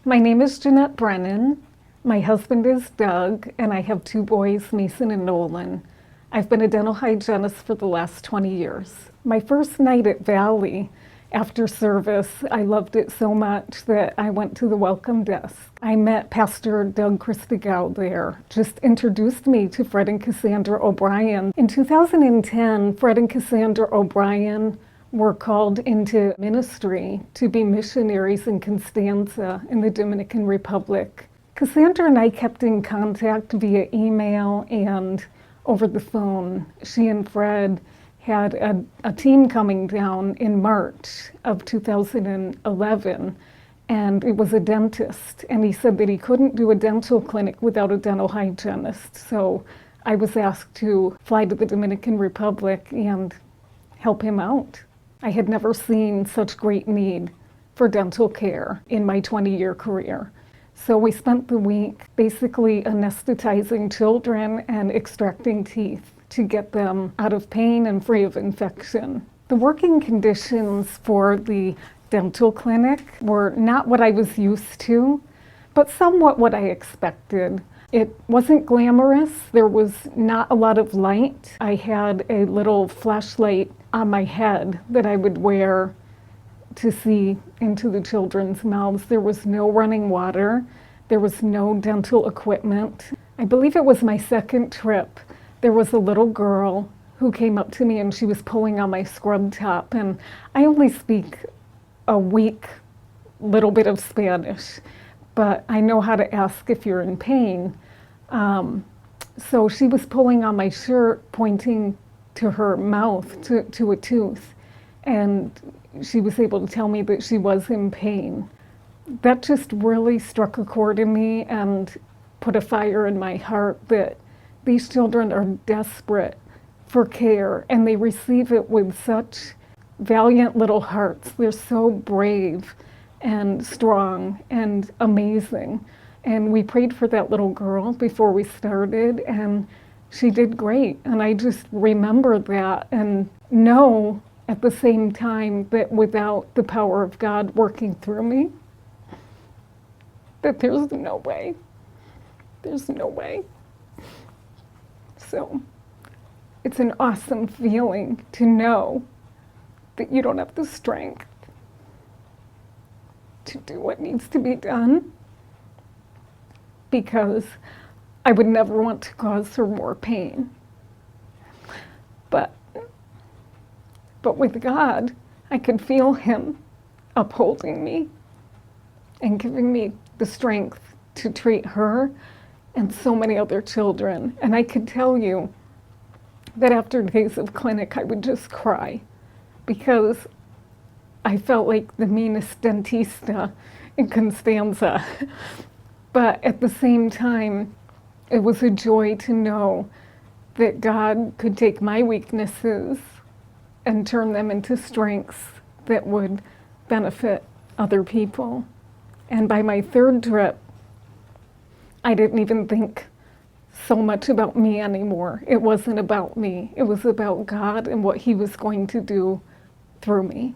My name is Jeannette Brennan. My husband is Doug, and I have two boys, Mason and Nolan. I've been a dental hygienist for the last 20 years. My first night at Valley, after service, I loved it so much that I went to the welcome desk. I met Pastor Doug Christogal there, just introduced me to Fred and Cassandra O'Brien. In 2010, Fred and Cassandra O'Brien were called into ministry to be missionaries in Constanza in the Dominican Republic. Cassandra and I kept in contact via email and over the phone. She and Fred had a team coming down in March of 2011, and it was a dentist, and he said that he couldn't do a dental clinic without a dental hygienist. So I was asked to fly to the Dominican Republic and help him out. I had never seen such great need for dental care in my 20-year career. So we spent the week basically anesthetizing children and extracting teeth to get them out of pain and free of infection. The working conditions for the dental clinic were not what I was used to, but somewhat what I expected. It wasn't glamorous. There was not a lot of light. I had a little flashlight on my head that I would wear to see into the children's mouths. There was no running water. There was no dental equipment. I believe it was my second trip. There was a little girl who came up to me and she was pulling on my scrub top, and I only speak a weak little bit of Spanish, but I know how to ask if you're in pain. So she was pulling on my shirt, pointing to her mouth, to a tooth, and she was able to tell me that she was in pain. That just really struck a chord in me and put a fire in my heart that these children are desperate for care, and they receive it with such valiant little hearts. They're so brave and strong and amazing. And we prayed for that little girl before we started, and she did great. And I just remember that and know at the same time that without the power of God working through me, that there's no way. There's no way. So it's an awesome feeling to know that you don't have the strength to do what needs to be done, because I would never want to cause her more pain. But with God, I could feel Him upholding me and giving me the strength to treat her and so many other children. And I could tell you that after days of clinic, I would just cry because I felt like the meanest dentista in Constanza. But at the same time, it was a joy to know that God could take my weaknesses and turn them into strengths that would benefit other people. And by my third trip, I didn't even think so much about me anymore. It wasn't about me. It was about God and what He was going to do through me.